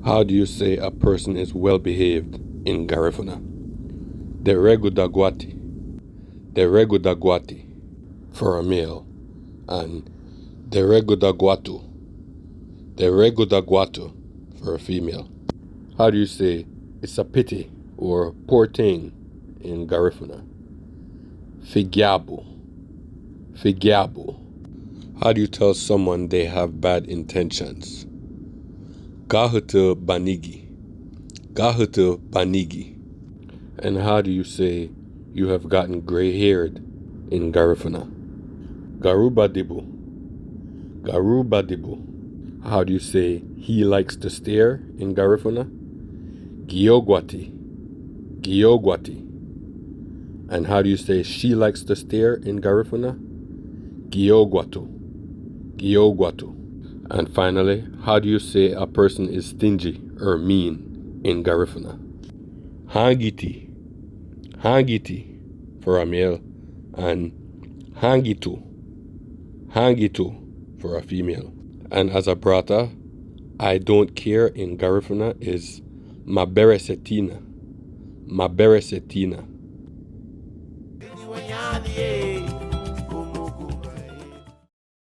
How do you say a person is well behaved in Garifuna? Deregudagwati. Deregudagwati for a male, and deregudagwatu. Deregudagwatu for a female. How do you say it's a pity or poor thing in Garifuna? Figyabu. Figyabu. How do you tell someone they have bad intentions? Gahutu banigi. Gahutu banigi. And how do you say you have gotten gray-haired in Garifuna? Garubadibu. Garubadibu. How do you say he likes to stare in Garifuna? Giogwati. Giogwati. And how do you say she likes to stare in Garifuna? Giogwatu. Giogwatu. And finally, how do you say a person is stingy or mean in Garifuna? Hangiti. Hangiti for a male, and hangitu. Hangitu for a female. And as a brata, I don't care in Garifuna is maberesetina. Maberesetina.